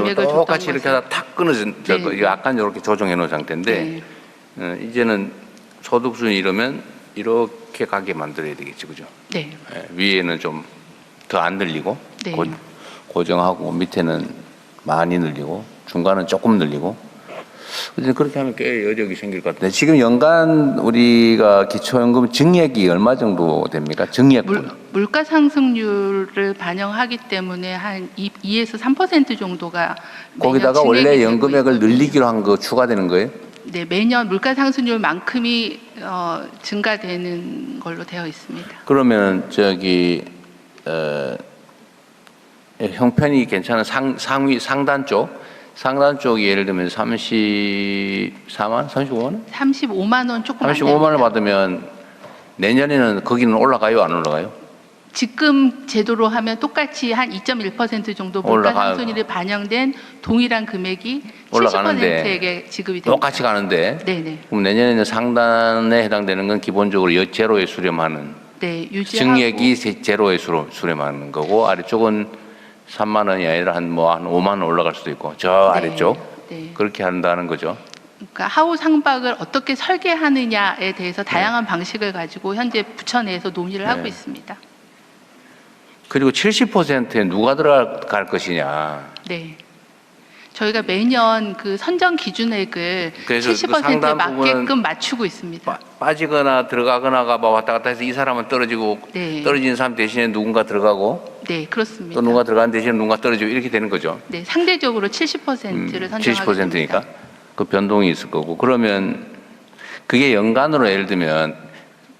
그러면 똑같이 이렇게 하다 탁 끊어진 네. 약간 이렇게 조정해 놓은 상태인데 네. 이제는 소득 수준이 이러면 이렇게 가게 만들어야 되겠지, 그죠? 네. 네. 위에는 좀 더 안 늘리고 네. 고정하고 밑에는 많이 늘리고 중간은 조금 늘리고. 그렇게 하면 꽤 여력이 생길 것 같은데 지금 연간 우리가 기초연금 증액이 얼마 정도 됩니까? 증액분. 물가 상승률을 반영하기 때문에 한 2에서 3% 정도가 거기다가 원래 연금액을 늘리기로 한 거 추가되는 거예요? 네, 매년 물가 상승률만큼이 증가되는 걸로 되어 있습니다. 그러면 형편이 괜찮은 상단 쪽이 예를 들면 34만, 35만 원? 35만 원 조금 안 35만 원 받으면 내년에는 거기는 올라가요, 안 올라가요? 지금 제도로 하면 똑같이 한 2.1% 정도 물가 상승률이 반영된 동일한 금액이 70%에게 지급이 됩니다. 똑같이 가는데. 네네. 그럼 내년에는 상단에 해당되는 건 기본적으로 제로에 수렴하는. 네, 유지하고. 증액이 제로에 수렴하는 거고 아래쪽은 3만 원이 아니라 한 5만 원 올라갈 수도 있고 저 아래쪽 그렇게 한다는 거죠. 그러니까 하우 상박을 어떻게 설계하느냐에 대해서 다양한 방식을 가지고 현재 부처 내에서 논의를 하고 있습니다. 그리고 70%에 누가 들어갈 것이냐. 네. 저희가 매년 그 선정 기준액을 70%에 맞게끔 맞추고 있습니다. 빠지거나 들어가거나가 왔다 갔다 해서 이 사람은 떨어지고 떨어지는 사람 대신에 누군가 들어가고 네, 그렇습니다. 또 누가 들어가는 대신에 누군가 떨어지고 이렇게 되는 거죠. 네, 상대적으로 70%를 선정하게 70%니까 그 변동이 있을 거고 그러면 그게 연간으로 예를 들면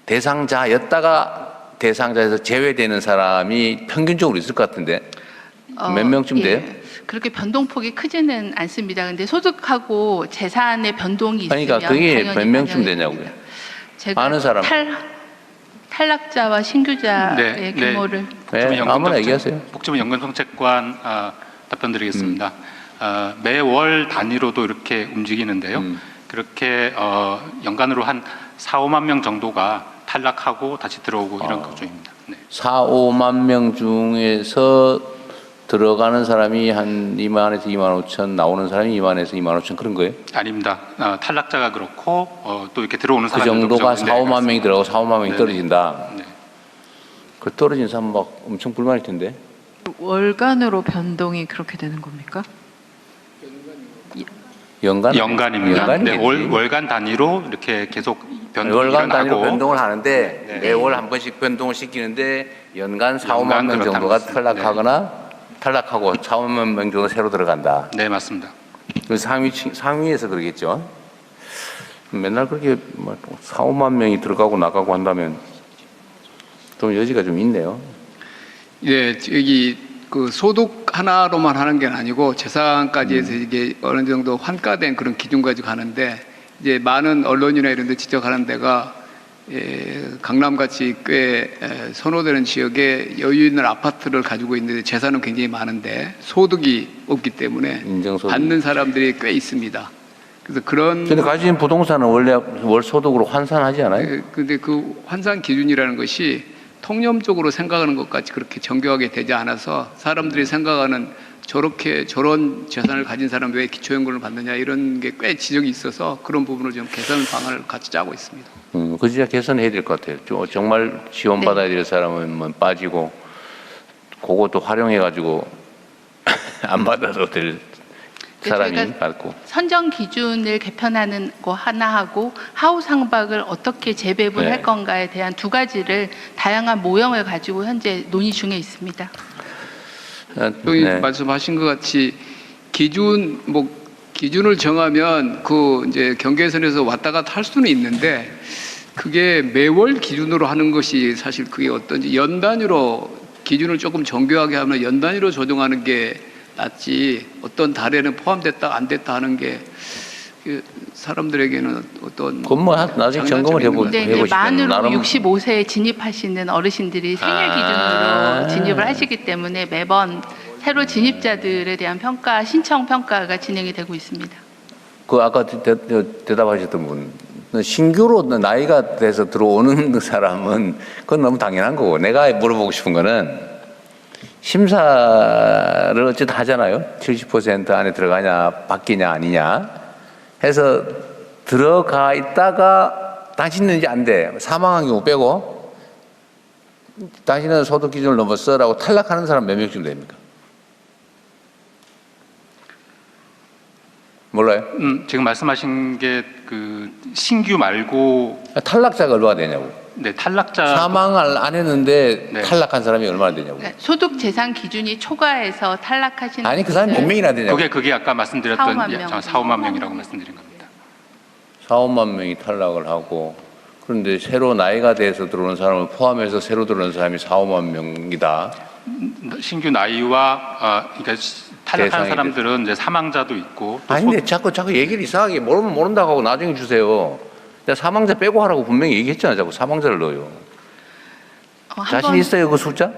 대상자였다가 대상자에서 제외되는 사람이 평균적으로 있을 것 같은데 몇 명쯤 돼요? 그렇게 변동폭이 크지는 않습니다. 근데 소득하고 재산의 변동이 있으면 그러니까 그게 몇 명쯤 되냐고요? 제가 아는 사람 탈락자와 신규자의 규모를 아무나 얘기하세요. 복지부 연금정책관 답변드리겠습니다. 매월 단위로도 이렇게 움직이는데요. 그렇게 연간으로 한 4, 5만 명 정도가 탈락하고 다시 들어오고 이런 구조입니다. 네. 4, 5만 명 중에서 들어가는 사람이 한 2만에서 2만 5천 나오는 사람이 2만에서 2만 5천 그런 거예요? 아닙니다. 탈락자가 그렇고 또 이렇게 들어오는 사람이 그 정도가 4, 5만 명이 들어가고 4, 5만 명이 떨어진다. 네. 그 떨어진 사람 막 엄청 불만일 텐데. 월간으로 변동이 그렇게 되는 겁니까? 연간입니다. 네, 월간 단위로 이렇게 계속 월간 단위로 변동을 하는데 매월 한 번씩 변동을 시키는데 연간 4, 5만 명 정도가 탈락하고 4, 5만 명 정도 새로 들어간다. 네, 맞습니다. 그래서 상위에서 그러겠죠. 맨날 그렇게 4, 5만 명이 들어가고 나가고 한다면 좀 여지가 좀 있네요. 예, 여기 그 소득 하나로만 하는 게 아니고 재산까지 해서 이게 어느 정도 환가된 그런 기준 가지고 하는데 이제 많은 언론이나 이런 데 지적하는 데가 강남같이 꽤 선호되는 지역에 여유 있는 아파트를 가지고 있는데 재산은 굉장히 많은데 소득이 없기 때문에 받는 사람들이 꽤 있습니다. 그래서 그런데 가진 부동산은 원래 월 소득으로 환산하지 않아요? 근데 그 환산 기준이라는 것이 통념적으로 생각하는 것 같이 그렇게 정교하게 되지 않아서 사람들이 생각하는 저런 재산을 가진 사람 왜 기초연금을 받느냐 이런 게 꽤 지적이 있어서 그런 부분을 좀 개선 방안을 같이 짜고 있습니다. 그 진짜 개선해야 될 것 같아요. 정말 지원받아야 될 사람은 빠지고 그것도 활용해가지고 안 받아도 될 사람이 받고. 선정 기준을 개편하는 거 하나 하고 하우 상박을 어떻게 재배분할 건가에 대한 두 가지를 다양한 모형을 가지고 현재 논의 중에 있습니다. 여기 말씀하신 것 같이 기준을 정하면 그 이제 경계선에서 왔다 갔다 할 수는 있는데 그게 매월 기준으로 하는 것이 사실 그게 어떤지 연 단위로 기준을 조금 정교하게 하면 연 단위로 조정하는 게 낫지 어떤 달에는 포함됐다 안 됐다 하는 게 사람들에게는 어떤 나중에 점검을 해보시면 만으로 65세에 진입하시는 어르신들이 생애 기준으로 진입을 하시기 때문에 매번 새로 진입자들에 대한 평가, 신청 평가가 진행이 되고 있습니다. 그 아까 대답하셨던 분, 신규로 나이가 돼서 들어오는 사람은 그건 너무 당연한 거고 내가 물어보고 싶은 거는 심사를 어쨌든 하잖아요. 70% 안에 들어가냐, 바뀌냐, 아니냐 해서 들어가 있다가 당신은 이제 안 돼. 사망한 경우 빼고 당신은 소득 기준을 넘었어라고 탈락하는 사람 몇 명쯤 됩니까? 몰라요? 지금 말씀하신 게 그 신규 말고 탈락자가 얼마나 되냐고. 네, 탈락자 사망을 안 했는데 네. 탈락한 사람이 얼마나 되냐고. 그러니까 소득 재산 기준이 초과해서 탈락하시는 아니 그 사람이 몇 명이나 되냐고. 그게 아까 말씀드렸던 4-5만 명. 4-5만 명이라고 말씀드린 겁니다. 4-5만 명이 탈락을 하고 그런데 새로 나이가 돼서 들어오는 사람을 포함해서 새로 들어오는 사람이 4-5만 명이다. 신규 나이와 그러니까 탈락한 대상이 사람들은 이제 사망자도 있고 또 아닌데 자꾸 얘기를 이상하게 모르면 모른다고 하고 나중에 주세요. 내가 사망자 빼고 하라고 분명히 얘기했잖아. 자꾸 사망자를 넣어요. 자신 있어요 그 숫자?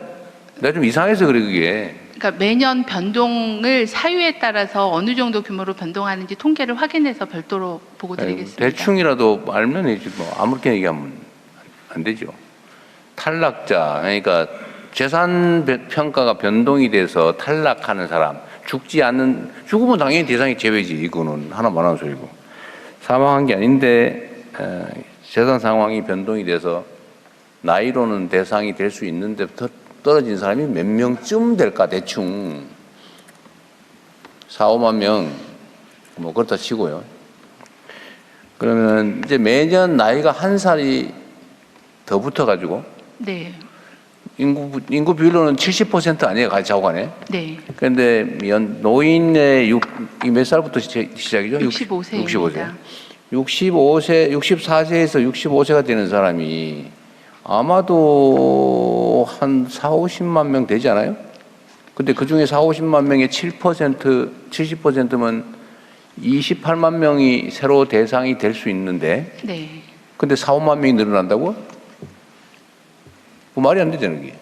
내가 좀 이상해서 그래 그게. 그러니까 매년 변동을 사유에 따라서 어느 정도 규모로 변동하는지 통계를 확인해서 별도로 보고 드리겠습니다. 대충이라도 알면 되지 뭐 아무렇게 얘기하면 안 되죠. 탈락자 그러니까 재산 평가가 변동이 돼서 탈락하는 사람 죽으면 당연히 대상이 제외지. 이거는 하나 말하는 소리고 사망한 게 아닌데 재산 상황이 변동이 돼서 나이로는 대상이 될 수 있는데 떨어진 사람이 몇 명쯤 될까 대충 4-5만 명 뭐 그렇다 치고요. 그러면 이제 매년 나이가 한 살이 더 붙어가지고 네. 인구 비율로는 70% 아니에요 가자고가네. 네. 그런데 노인의 몇 살부터 시작이죠? 65세입니다. 65세, 64세에서 65세가 되는 사람이 아마도 한 40-50만 명 되지 않아요? 근데 그 중에 40-50만 명의 70%면 28만 명이 새로 대상이 될 수 있는데 네. 근데 4-5만 명이 늘어난다고? 그 말이 안 되잖아요, 그게.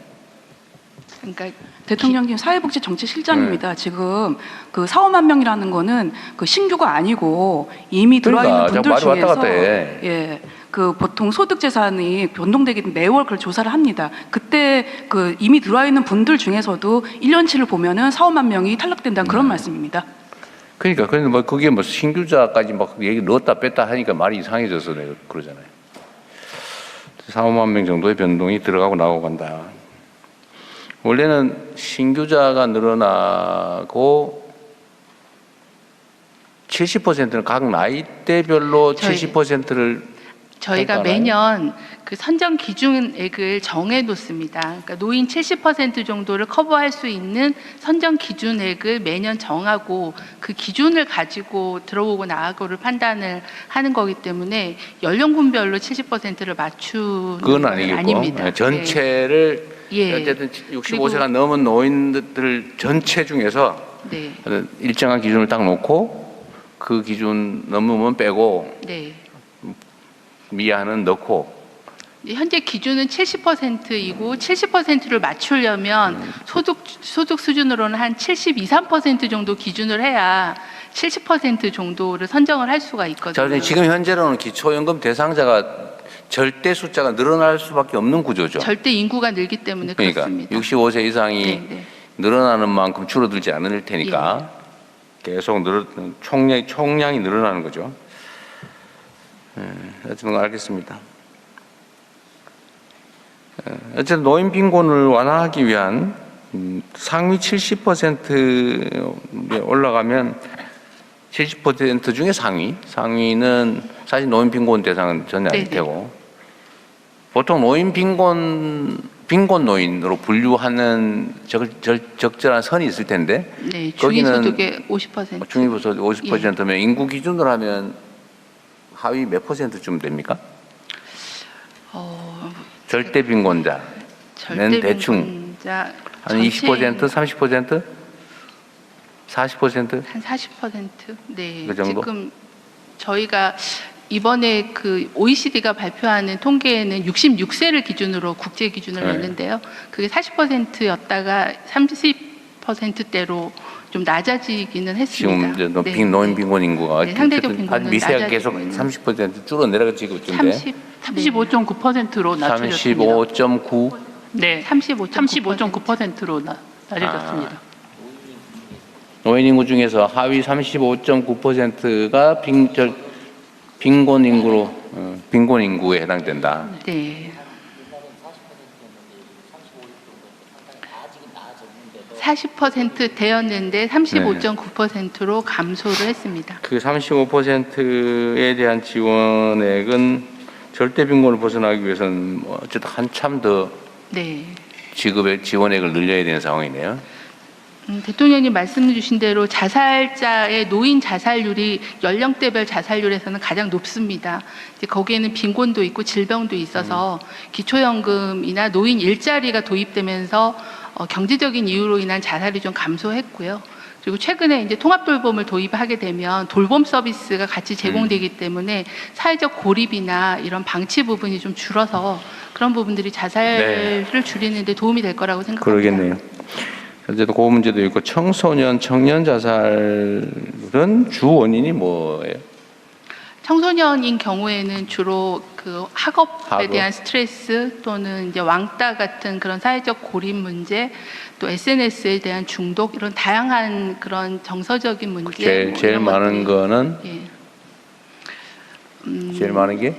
그러니까 대통령님 사회복지정책실장입니다. 지금 그 4-5만 명이라는 거는 그 신규가 아니고 이미 들어와 있는 그러니까, 분들 말이 왔다 중에서 갔다 해. 예. 그 보통 소득 재산이 변동되기 매월 그걸 조사를 합니다. 그때 그 이미 들어와 있는 분들 중에서도 1년치를 보면은 4-5만 명이 탈락된다는 그런 말씀입니다. 그러니까 근데 뭐 그게 뭐 신규자까지 막 얘기 넣었다 뺐다 하니까 말이 이상해져서 내가 그러잖아요. 4-5만 명 정도의 변동이 들어가고 나오고 간다. 원래는 신규자가 늘어나고 70%는 각 나이대별로 70%를 저희가 매년 그 선정 기준액을 정해 놓습니다. 그러니까 노인 70% 정도를 커버할 수 있는 선정 기준액을 매년 정하고 그 기준을 가지고 들어오고 나가고를 판단을 하는 거기 때문에 연령군별로 70%를 맞추는 그건 건 아니겠고 아닙니다. 전체를 예. 어쨌든 65세가 넘은 노인들 전체 중에서 네. 일정한 기준을 딱 놓고 그 기준 넘으면 빼고 네. 미아는 넣고 현재 기준은 70%이고 70%를 맞추려면 소득 수준으로는 한 72, 3% 정도 기준을 해야 70% 정도를 선정을 할 수가 있거든요. 자, 지금 현재로는 기초연금 대상자가 절대 숫자가 늘어날 수밖에 없는 구조죠. 절대 인구가 늘기 때문에 그러니까 그렇습니다. 65세 이상이 네. 늘어나는 만큼 줄어들지 않을 테니까 계속 총량이 늘어나는 거죠. 어쨌든 알겠습니다. 어쨌든 노인 빈곤을 완화하기 위한 상위 70%에 올라가면 70% 중에 상위는 사실 노인 빈곤 대상은 전혀 아닐 테고 보통 노인 빈곤 노인으로 분류하는 적절한 선이 있을 텐데 네, 거기는 중위소득의 50%. 중위소득 50%면 인구 기준으로 하면 하위 몇 %쯤 됩니까? 절대 빈곤자는 대충 빈곤자 한 20%, 30%, 40%? 한 40%. 네. 그 정도? 지금 저희가 이번에 그 OECD가 발표하는 통계에는 66세를 기준으로 국제 기준을 냈는데요. 그게 40%였다가 30%대로 좀 낮아지기는 했습니다. 지금 이제 노인 빈곤 인구가 상대적 빈곤은 아주 미세하게 계속 낮아지고 30% 줄어 내려가지고 있는데 35.9%로 낮춰졌습니다. 35.9 네, 35.9%. 35.9%로 알려졌습니다. 노인 인구 중에서 하위 35.9%가 빈곤 인구에 해당된다. 네. 40% 되었는데 35.9%로 감소를 했습니다. 그 35%에 대한 지원액은 절대 빈곤을 벗어나기 위해서는 뭐 어쨌든 한참 더 네. 지급의 지원액을 늘려야 되는 상황이네요. 대통령님 말씀 주신 대로 자살자의 노인 자살률이 연령대별 자살률에서는 가장 높습니다. 이제 거기에는 빈곤도 있고 질병도 있어서 기초연금이나 노인 일자리가 도입되면서 경제적인 이유로 인한 자살이 좀 감소했고요. 그리고 최근에 이제 통합돌봄을 도입하게 되면 돌봄 서비스가 같이 제공되기 때문에 사회적 고립이나 이런 방치 부분이 좀 줄어서 그런 부분들이 자살을 줄이는 데 도움이 될 거라고 생각합니다. 그러겠네요. 어쨌든 그 문제도 있고 청소년, 청년 자살은 주 원인이 뭐예요? 청소년인 경우에는 주로 그 학업에 대한 스트레스 또는 이제 왕따 같은 그런 사회적 고립 문제, 또 SNS에 대한 중독 이런 다양한 그런 정서적인 문제. 제일 많은 거는 예. 제일 많은 게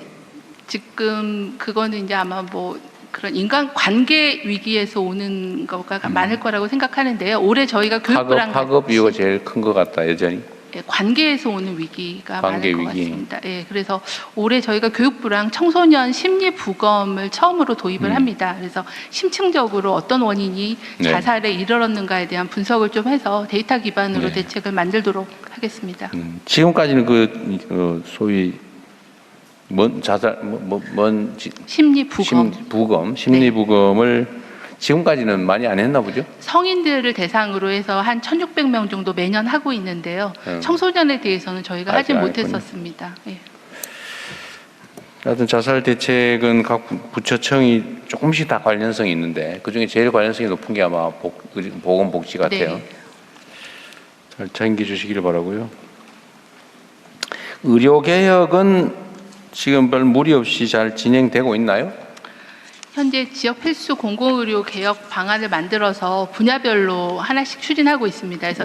지금 그거는 이제 아마 뭐 그런 인간 관계 위기에서 오는 거가 많을 거라고 생각하는데요. 올해 저희가 교육부랑 학업 이유가 제일 큰 것 같다 여전히. 예, 관계에서 오는 위기가 관계 많을 것 위기. 같습니다. 예, 그래서 올해 저희가 교육부랑 청소년 심리 부검을 처음으로 도입을 합니다. 그래서 심층적으로 어떤 원인이 네. 자살에 이르렀는가에 대한 분석을 좀 해서 데이터 기반으로 네. 대책을 만들도록 하겠습니다. 지금까지는 그 소위 뭔 자살 심리 부검. 심리 부검을 지금까지는 많이 안 했나 보죠? 성인들을 대상으로 해서 한 1,600명 정도 매년 하고 있는데요. 청소년에 대해서는 저희가 아직 하지 안 못했었습니다. 예. 하여튼 자살 대책은 각 부처청이 조금씩 다 관련성이 있는데 그중에 제일 관련성이 높은 게 아마 보건복지 같아요. 네. 잘 챙겨 주시기를 바라고요. 의료개혁은 지금 별 무리 없이 잘 진행되고 있나요? 현재 지역 필수 공공의료 개혁 방안을 만들어서 분야별로 하나씩 추진하고 있습니다. 그래서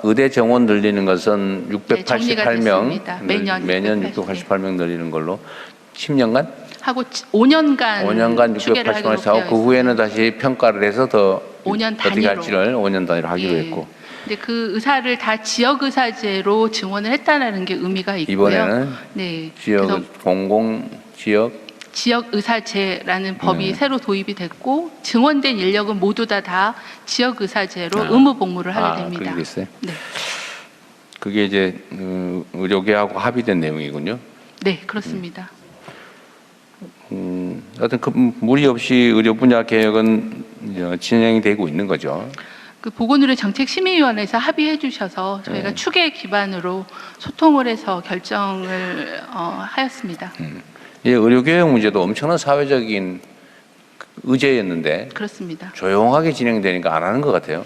의대 정원 늘리는 것은 정리가 688명, 됐습니다. 매년 688명 늘리는 걸로 10년간? 하고 5년간 688명 하고 그 후에는 다시 평가를 해서 더 5년 어떻게 단위로. 할지를 5년 단위로 하기로 예. 했고 근데 그 의사를 다 지역 의사제로 증원을 했다는 게 의미가 있고요. 이번에는 네. 지역 그래서 공공 지역 의사제라는 법이 새로 도입이 됐고 증원된 인력은 모두 다 지역 의사제로 의무 복무를 하게 됩니다. 그게 있어요. 네. 그게 이제 의료계하고 합의된 내용이군요. 네, 그렇습니다. 하여튼 그 무리 없이 의료 분야 개혁은 이제 진행이 되고 있는 거죠. 그 보건의료 정책심의위원회에서 합의해 주셔서 저희가 추계 기반으로 소통을 해서 결정을 하였습니다. 이 의료개혁 문제도 엄청난 사회적인 의제였는데 그렇습니다. 조용하게 진행되니까 안 하는 것 같아요.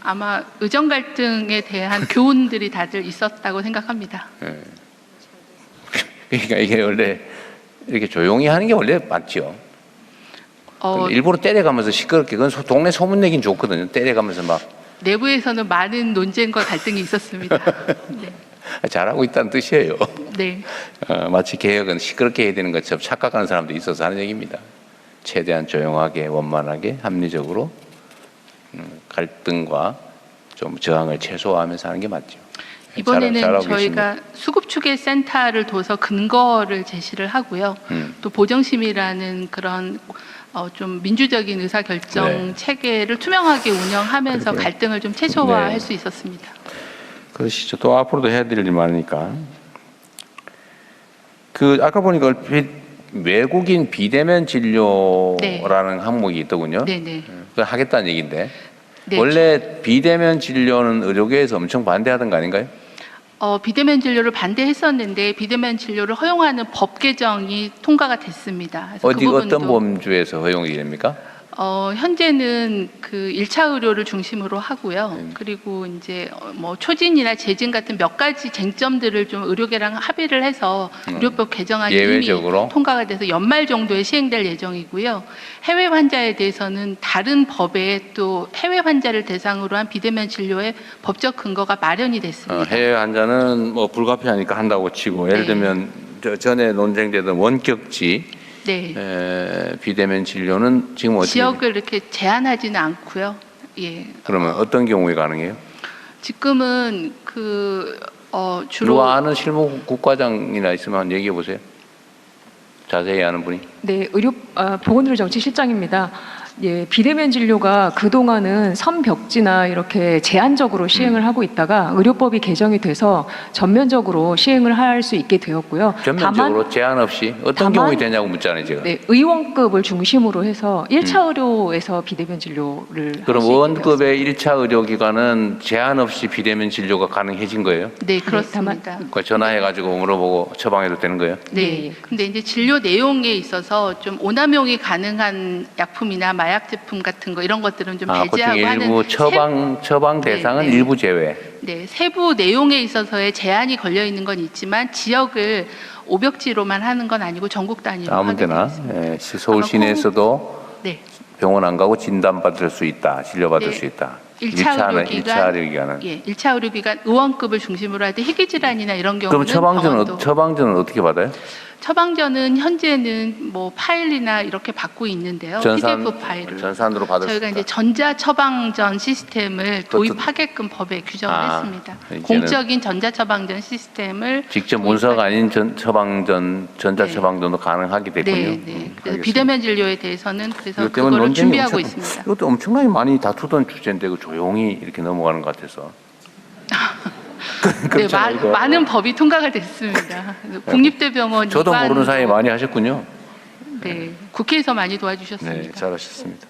아마 의정 갈등에 대한 교훈들이 다들 있었다고 생각합니다. 그러니까 이게 원래 이렇게 조용히 하는 게 원래 맞죠. 일부러 때려가면서 시끄럽게 그건 동네 소문내긴 좋거든요. 때려가면서 막 내부에서는 많은 논쟁과 갈등이 있었습니다. 네. 잘하고 있다는 뜻이에요. 네. 마치 개혁은 시끄럽게 해야 되는 것처럼 착각하는 사람도 있어서 하는 얘기입니다. 최대한 조용하게 원만하게 합리적으로 갈등과 좀 저항을 최소화하면서 하는 게 맞죠. 이번에는 잘하고 저희가 계십니다. 수급추계 센터를 둬서 근거를 제시를 하고요. 또 보정심이라는 그런 좀 민주적인 의사결정 네. 체계를 투명하게 운영하면서 그러게요. 갈등을 좀 최소화할 네. 수 있었습니다. 그러시죠. 또 앞으로도 해야 될 일이 많으니까. 아까 보니까 얼핏 외국인 비대면 진료라는 항목이 있더군요. 네네. 그걸 하겠다는 얘기인데 네. 원래 비대면 진료는 의료계에서 엄청 반대하던 거 아닌가요? 비대면 진료를 반대했었는데 비대면 진료를 허용하는 법 개정이 통과가 됐습니다. 그래서 그 부분도 어떤 범주에서 허용이 됩니까? 현재는 그 1차 의료를 중심으로 하고요. 그리고 이제 뭐 초진이나 재진 같은 몇 가지 쟁점들을 좀 의료계랑 합의를 해서 의료법 개정안이 예외적으로? 이미 통과가 돼서 연말 정도에 시행될 예정이고요. 해외 환자에 대해서는 다른 법에 또 해외 환자를 대상으로 한 비대면 진료의 법적 근거가 마련이 됐습니다. 해외 환자는 뭐 불가피하니까 한다고 치고 예를 네. 들면 전에 논쟁되던 원격지 네. 비대면 진료는 지금 어떻게 지역을 이렇게 제한하지는 않고요. 예. 그러면 어떤 경우에 가능해요? 지금은 그 주로 누가 아는 실무국과장이나 있으면 한번 얘기해 보세요. 자세히 아는 분이. 네, 보건의료정책실장입니다. 예, 비대면 진료가 그동안은 선벽지나 이렇게 제한적으로 시행을 하고 있다가 의료법이 개정이 돼서 전면적으로 시행을 할 수 있게 되었고요. 전면적으로 제한 없이 어떤 경우에 되냐고 묻잖아요, 제가. 네, 의원급을 중심으로 해서 1차 의료에서 비대면 진료를 그럼 할수 있게 의원급의 1차 의료기관은 제한 없이 비대면 진료가 가능해진 거예요? 네, 그렇습니다. 그러니까 전화해가지고 물어보고 처방해도 되는 거예요? 네. 예. 근데 이제 진료 내용에 있어서 좀 오남용이 가능한 약품이나 마약 제품 같은 거 이런 것들은 좀 그중 배제하고 하는 일부 처방 네, 대상은 네. 일부 제외. 네, 세부 내용에 있어서의 제한이 걸려 있는 건 있지만 지역을 오벽지로만 하는 건 아니고 전국 단위로 아무 하게 데나 되겠습니다. 서울 시내에서도 네. 병원 안 가고 진단받을 수 있다, 진료받을 네. 수 있다. 1차 일차 의료기관은. 예, 1차 의료기관 의원급을 중심으로 할 때 희귀 질환이나 이런 그럼 경우는 병원도 처방전은 어떻게 받아요? 처방전은 현재는 뭐 파일이나 이렇게 받고 있는데요. PDF 파일을 전산으로 받을 수 저희가 있다. 이제 전자 처방전 시스템을 도입하게끔 법에 규정을 했습니다. 이제는 공적인 전자 처방전 시스템을 직접 문서가 아닌 전자 네. 처방전도 가능하게 됐군요. 네, 네. 그래서 알겠습니다. 비대면 진료에 대해서는 그래서 이것 때문에 그거를 논쟁이 준비하고 있습니다. 이것도 엄청나게 많이 다투던 주제인데 그 조용히 이렇게 넘어가는 것 같아서. 네, 그렇잖아요, 이거. 많은 법이 통과가 됐습니다. 국립대병원 저도 입안도- 모르는 사이에 많이 하셨군요. 네, 국회에서 많이 도와주셨습니다. 네, 잘하셨습니다.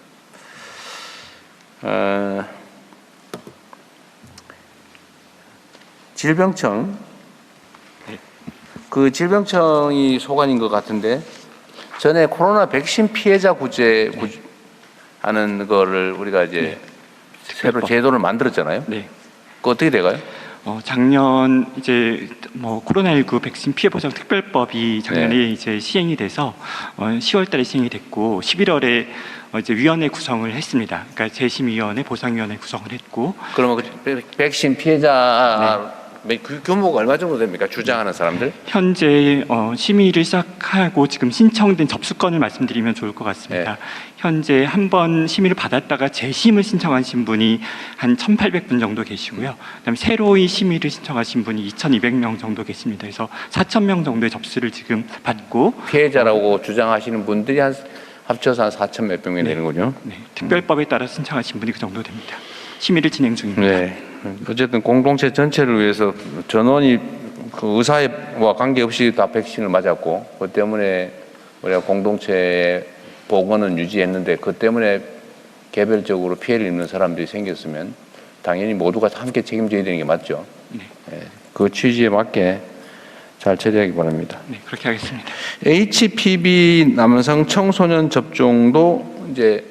질병청. 그 질병청이 소관인 것 같은데 전에 코로나 백신 피해자 하는 거를 우리가 이제 새로 제도를 만들었잖아요. 네. 그 어떻게 돼가요? 작년 이제 뭐 코로나19 백신 피해 보상 특별법이 작년에 이제 시행이 돼서 10월달에 시행이 됐고 11월에 이제 위원회 구성을 했습니다. 그러니까 재심위원회, 보상위원회 구성을 했고. 그러면 그 백신 피해자 그 규모가 얼마 정도 됩니까? 주장하는 사람들? 현재 심의를 시작하고 지금 신청된 접수건을 말씀드리면 좋을 것 같습니다. 현재 한 번 심의를 받았다가 재심을 신청하신 분이 한 1,800분 정도 계시고요. 그다음에 새로이 심의를 신청하신 분이 2,200명 정도 계십니다. 그래서 4,000명 정도의 접수를 지금 받고 피해자라고 주장하시는 분들이 합쳐서 한 4천 몇백 명이 되는군요. 네, 특별법에 따라 신청하신 분이 그 정도 됩니다. 심의를 진행 중입니다. 네. 어쨌든 공동체 전체를 위해서 전원이 그 의사와 관계없이 다 백신을 맞았고 그 때문에 우리가 공동체의 보건은 유지했는데 그 때문에 개별적으로 피해를 입는 사람들이 생겼으면 당연히 모두가 함께 책임져야 되는 게 맞죠. 네. 네. 그 취지에 맞게 잘 처리하기 바랍니다. 네, 그렇게 하겠습니다. HPV 남성 청소년 접종도 이제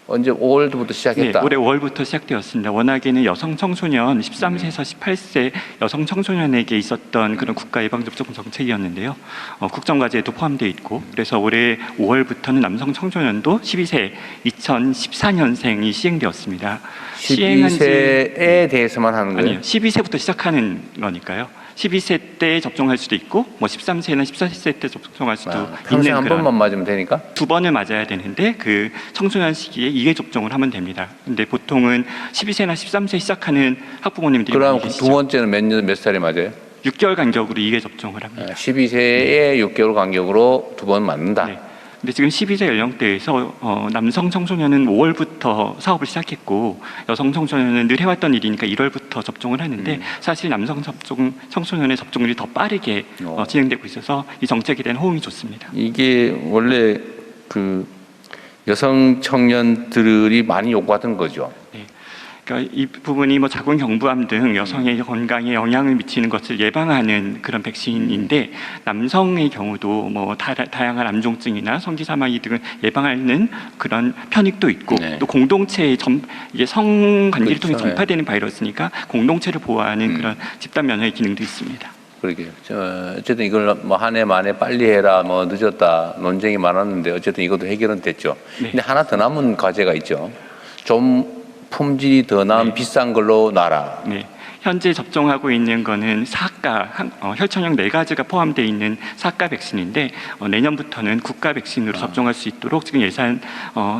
언제 5월부터 시작했다. 네, 올해 5월부터 시작되었습니다. 워낙에는 여성 청소년 13세에서 18세 여성 청소년에게 있었던 그런 국가 예방접종 정책이었는데요. 국정과제에도 포함되어 있고 그래서 올해 5월부터는 남성 청소년도 12세 2014년생이 시행되었습니다. 12세에 대해서만 하는 거예요? 아니요, 12세부터 시작하는 거니까요. 12세 때 접종할 수도 있고 뭐 13세나 14세 때 접종할 수도 평생 있는 한 그런 번만 맞으면 되니까? 2번을 맞아야 되는데 그 청소년 시기에 2회 접종을 하면 됩니다. 근데 보통은 12세나 13세 시작하는 학부모님들이 그럼 많이 계시죠. 두 번째는 몇 살에 맞아요? 6개월 간격으로 2회 접종을 합니다. 12세에 6개월 간격으로 두 번 맞는다. 네. 근데 지금 12세 연령대에서 남성 청소년은 5월부터 사업을 시작했고 여성 청소년은 늘 해왔던 일이니까 1월부터 접종을 하는데 사실 남성 청소년의 접종률이 더 빠르게 진행되고 있어서 이 정책에 대한 호응이 좋습니다. 이게 원래 그 여성 청년들이 많이 요구하던 거죠. 네. 그러니까 이 부분이 뭐 자궁경부암 등 여성의 건강에 영향을 미치는 것을 예방하는 그런 백신인데 남성의 경우도 뭐 다양한 암종증이나 성기 사망이 등을 예방하는 그런 편익도 있고 네. 또 공동체의 이게 성관계를 그렇죠. 통해 전파되는 바이러스니까 공동체를 보호하는 그런 집단 면역의 기능도 있습니다. 그러게요. 어쨌든 이걸 뭐 한 해 만에 빨리 해라, 뭐 늦었다 논쟁이 많았는데 어쨌든 이것도 해결은 됐죠. 네. 근데 하나 더 남은 과제가 있죠. 좀 품질이 더 나은 네. 비싼 걸로 놔라. 네. 현재 접종하고 있는 거는 사가 혈청형 4가지가 포함되어 있는 사가 백신인데 내년부터는 국가 백신으로 접종할 수 있도록 지금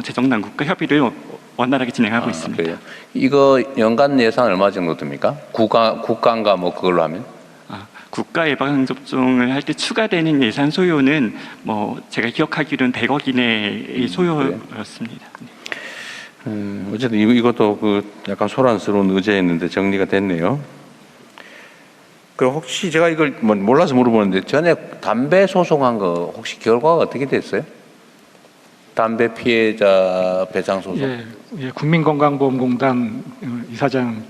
재정 당국과 협의를 원활하게 진행하고 있습니다. 그래요. 이거 연간 예산 얼마 정도 듭니까? 국가인가 뭐 그걸로 하면? 국가 예방 접종을 할 때 추가되는 예산 소요는 뭐 제가 기억하기로는 100억 이내의 소요였습니다. 어쨌든 이것도 그 약간 소란스러운 의제였는데 정리가 됐네요. 그럼 혹시 제가 이걸 뭐 몰라서 물어보는데 전에 담배 소송한 거 혹시 결과가 어떻게 됐어요? 담배 피해자 배상 소송. 예, 국민건강보험공단 이사장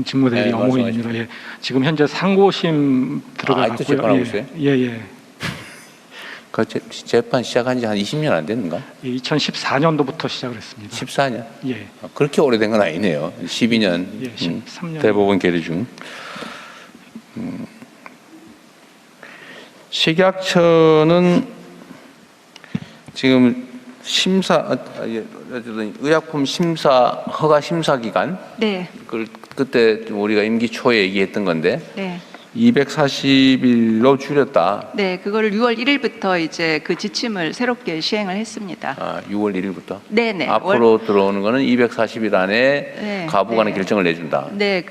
직무대리 네, 어머니입니다. 예, 지금 현재 상고심 들어가고요. 아직도 재판하고 있어요? 예. 그 재판 시작한 지 한 20년 안 됐는가? 2014년도부터 시작을 했습니다. 14년? 예. 그렇게 오래된 건 아니네요. 12년. 예, 13년. 대법원 계류 중. 식약처는 지금 어쨌든 의약품 허가 심사 기간. 네. 그때 우리가 임기 초에 얘기했던 건데. 네. 240일로 줄였다. 네, 그거를 6월 1일부터 이제 그 지침을 새롭게 시행을 했습니다. 6월 1일부터? 네네. 앞으로 들어오는 거는 240일 안에 네, 가부간의 네. 결정을 내준다. 네,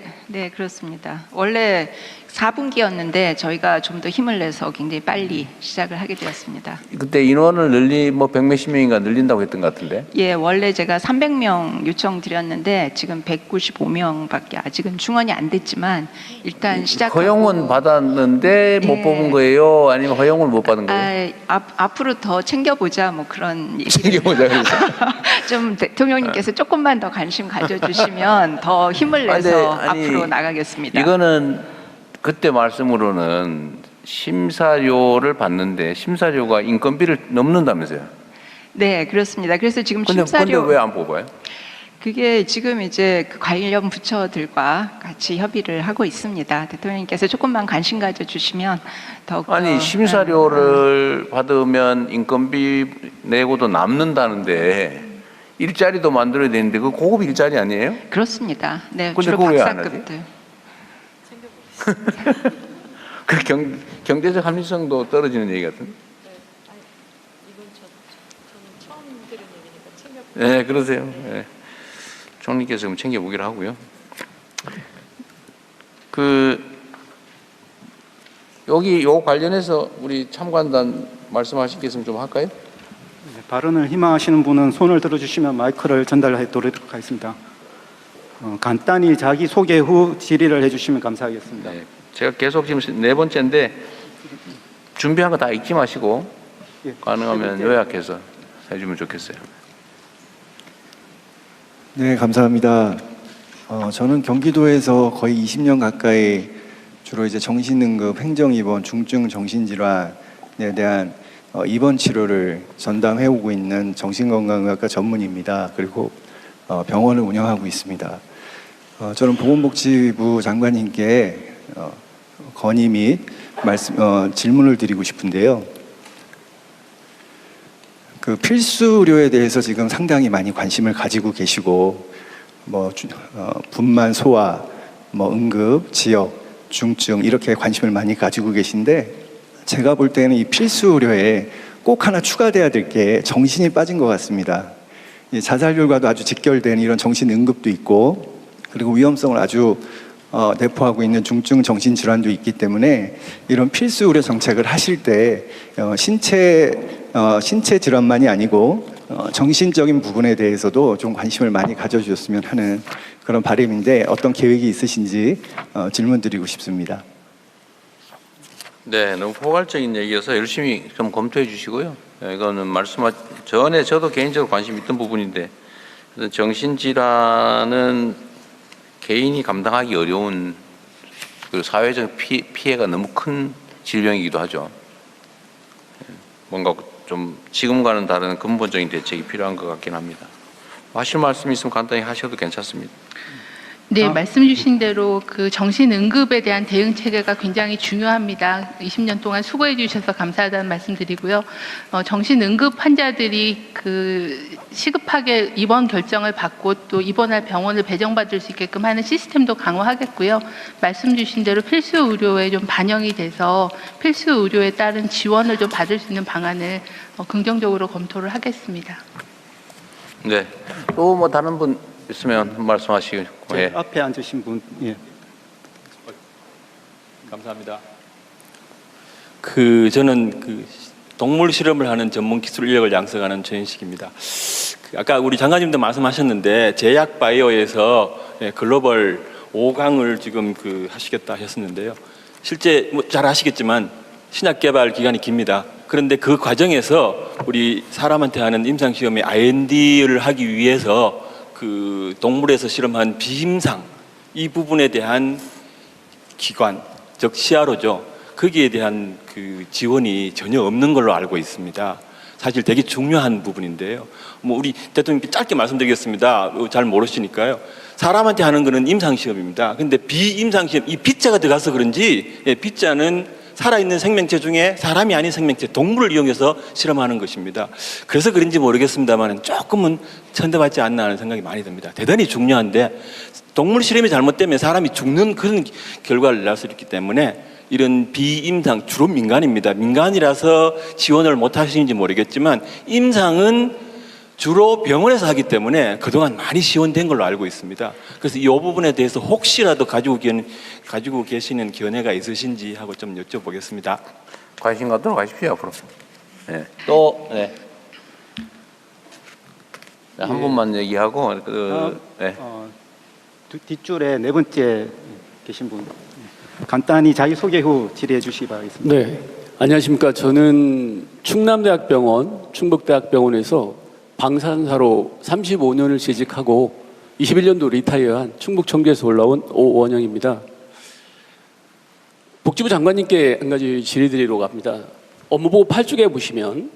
그렇습니다. 원래 4분기였는데 저희가 좀 더 힘을 내서 굉장히 빨리 시작을 하게 되었습니다. 그때 인원을 뭐 100몇십 명인가 늘린다고 했던 것 같은데? 예, 원래 제가 300명 요청 드렸는데 지금 195명밖에 아직은 중원이 안 됐지만 일단 시작하고 허용은 받았는데 못 예. 뽑은 거예요? 아니면 허용을 못 받은 거예요? 앞으로 더 챙겨보자 뭐 그런 얘기를 챙겨보자 그래서. 좀 대통령님께서 조금만 더 관심 가져주시면 더 힘을 내서 앞으로 나가겠습니다. 이거는 그때 말씀으로는 심사료를 받는데 심사료가 인건비를 넘는다면서요? 네, 그렇습니다. 그래서 지금 근데 심사료 왜 안 뽑아요? 그게 지금 이제 그 관련 부처들과 같이 협의를 하고 있습니다. 대통령님께서 조금만 관심 가져주시면 더욱 아니 심사료를 받으면 인건비 내고도 남는다는데 일자리도 만들어야 되는데 그 고급 일자리 아니에요? 그렇습니다. 네, 근데 주로 그거 왜안 하지? 박사급들. 그 경제적 합리성도 떨어지는 얘기 같은데. 네, 그러세요. 네. 총리께서 좀 챙겨보기로 하고요. 여기 요 관련해서 우리 참관단 말씀하실 게 있으면 좀 할까요? 네, 발언을 희망하시는 분은 손을 들어주시면 마이크를 전달하도록 하겠습니다. 간단히 자기 소개 후 질의를 해주시면 감사하겠습니다. 네, 제가 계속 지금 4번째인데 준비한 거 다 읽지 마시고 가능하면 요약해서 해주면 좋겠어요. 네, 감사합니다. 저는 경기도에서 거의 20년 가까이 주로 이제 정신응급, 행정입원, 중증 정신질환에 대한 입원 치료를 전담해오고 있는 정신건강의학과 전문의입니다. 그리고 병원을 운영하고 있습니다. 저는 보건복지부 장관님께 건의 및 질문을 드리고 싶은데요. 그 필수 의료에 대해서 지금 상당히 많이 관심을 가지고 계시고, 분만 소화, 응급, 지역, 중증 이렇게 관심을 많이 가지고 계신데, 제가 볼 때는 이 필수 의료에 꼭 하나 추가돼야 될 게 정신이 빠진 것 같습니다. 자살률과도 아주 직결된 이런 정신 응급도 있고, 그리고 위험성을 아주 내포하고 있는 중증 정신질환도 있기 때문에 이런 필수 의료 정책을 하실 때 신체 질환만이 아니고 정신적인 부분에 대해서도 좀 관심을 많이 가져주셨으면 하는 그런 바람인데 어떤 계획이 있으신지 질문드리고 싶습니다. 네, 너무 포괄적인 얘기여서 열심히 좀 검토해 주시고요. 이거는 전에 저도 개인적으로 관심 있던 부분인데 정신질환은 개인이 감당하기 어려운 그 사회적 피해가 너무 큰 질병이기도 하죠. 뭔가 좀 지금과는 다른 근본적인 대책이 필요한 것 같긴 합니다. 하실 말씀 있으면 간단히 하셔도 괜찮습니다. 네, 말씀 주신 대로 그 정신응급에 대한 대응 체계가 굉장히 중요합니다. 20년 동안 수고해 주셔서 감사하다는 말씀드리고요. 정신응급 환자들이 그 시급하게 입원 결정을 받고 또 입원할 병원을 배정받을 수 있게끔 하는 시스템도 강화하겠고요. 말씀 주신 대로 필수 의료에 좀 반영이 돼서 필수 의료에 따른 지원을 좀 받을 수 있는 방안을 긍정적으로 검토를 하겠습니다. 네. 또 뭐 다른 분 있으면 말씀하시고. 예. 앞에 앉으신 분. 예. 감사합니다. 저는 동물 실험을 하는 전문 기술 인력을 양성하는 최인식입니다. 아까 우리 장관님도 말씀하셨는데 제약 바이오에서 글로벌 5강을 지금 하시겠다 하셨는데요. 실제 잘 아시겠지만 신약 개발 기간이 깁니다. 그런데 그 과정에서 우리 사람한테 하는 임상 시험에 IND를 하기 위해서 동물에서 실험한 비임상 이 부분에 대한 기관, 즉 CRO죠. 거기에 대한 지원이 전혀 없는 걸로 알고 있습니다. 사실 되게 중요한 부분인데요. 우리 대통령께 짧게 말씀드리겠습니다. 잘 모르시니까요. 사람한테 하는 거는 임상시험입니다. 근데 비임상시험, 이 B자가 들어가서 그런지, B자는 살아있는 생명체 중에 사람이 아닌 생명체, 동물을 이용해서 실험하는 것입니다. 그래서 그런지 모르겠습니다만 조금은 천대받지 않나 하는 생각이 많이 듭니다. 대단히 중요한데 동물 실험이 잘못되면 사람이 죽는 그런 결과를 낼 수 있기 때문에 이런 비임상, 주로 민간입니다. 민간이라서 지원을 못 하시는지 모르겠지만 임상은 주로 병원에서 하기 때문에 그동안 많이 지원된 걸로 알고 있습니다. 그래서 이 부분에 대해서 혹시라도 가지고 계시는 견해가 있으신지 하고 좀 여쭤보겠습니다. 관심 갖도록 하십시오, 앞으로. 네. 또, 네. 한 분만 얘기하고, 네. 뒷줄에 네 번째 계신 분. 간단히 자기소개 후 질의해 주시기 바라겠습니다. 네, 안녕하십니까. 저는 충남대학병원, 충북대학병원에서 방사선사로 35년을 재직하고 21년도 리타이어한 충북청주에서 올라온 오원영입니다. 복지부 장관님께 한 가지 질의드리려고 합니다. 업무보고 8쪽에 보시면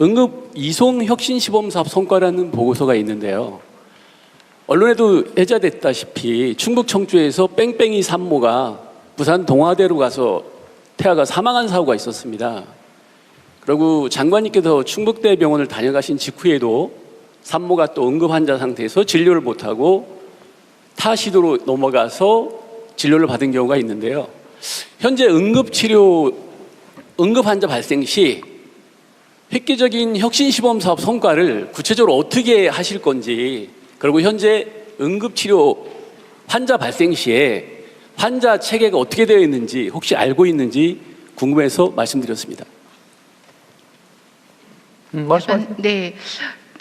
응급 이송 혁신 시범사업 성과라는 보고서가 있는데요. 언론에도 회자됐다시피 충북 청주에서 뺑뺑이 산모가 부산 동아대로 가서 태아가 사망한 사고가 있었습니다. 그리고 장관님께서 충북대병원을 다녀가신 직후에도 산모가 또 응급환자 상태에서 진료를 못하고 타시도로 넘어가서 진료를 받은 경우가 있는데요. 현재 응급환자 발생 시 획기적인 혁신시범사업 성과를 구체적으로 어떻게 하실 건지, 그리고 현재 응급치료 환자 발생 시에 환자 체계가 어떻게 되어 있는지 혹시 알고 있는지 궁금해서 말씀드렸습니다. 네.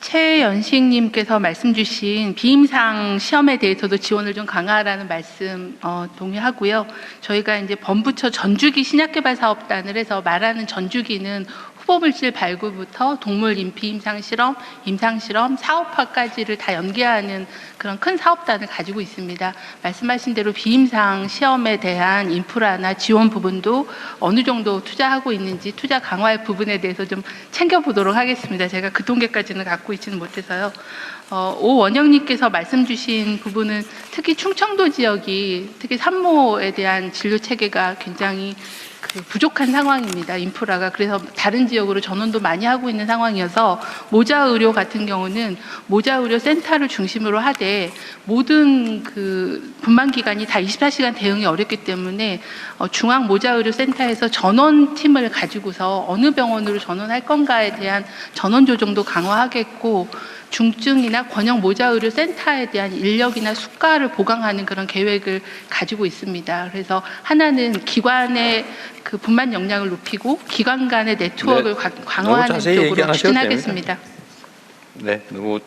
최연식님께서 말씀 주신 비임상 시험에 대해서도 지원을 좀 강화하라는 말씀 동의하고요. 저희가 이제 범부처 전주기 신약개발사업단을 해서 말하는 전주기는 후보물질 발굴부터 동물 임상 실험, 사업화까지를 다 연계하는 그런 큰 사업단을 가지고 있습니다. 말씀하신 대로 비임상 시험에 대한 인프라나 지원 부분도 어느 정도 투자하고 있는지 투자 강화의 부분에 대해서 좀 챙겨보도록 하겠습니다. 제가 그 통계까지는 갖고 있지는 못해서요. 오원영님께서 말씀 주신 부분은 특히 충청도 지역이 특히 산모에 대한 진료 체계가 굉장히 부족한 상황입니다. 인프라가. 그래서 다른 지역으로 전원도 많이 하고 있는 상황이어서 모자의료 같은 경우는 모자의료 센터를 중심으로 하되 모든 분만기관이 다 24시간 대응이 어렵기 때문에 중앙 모자의료 센터에서 전원팀을 가지고서 어느 병원으로 전원할 건가에 대한 전원 조정도 강화하겠고, 중증이나 권역 모자의료 센터에 대한 인력이나 수가를 보강하는 그런 계획을 가지고 있습니다. 그래서 하나는 기관의 분만 역량을 높이고 기관 간의 네트워크를 강화하는 쪽으로 추진하겠습니다. 네, 너무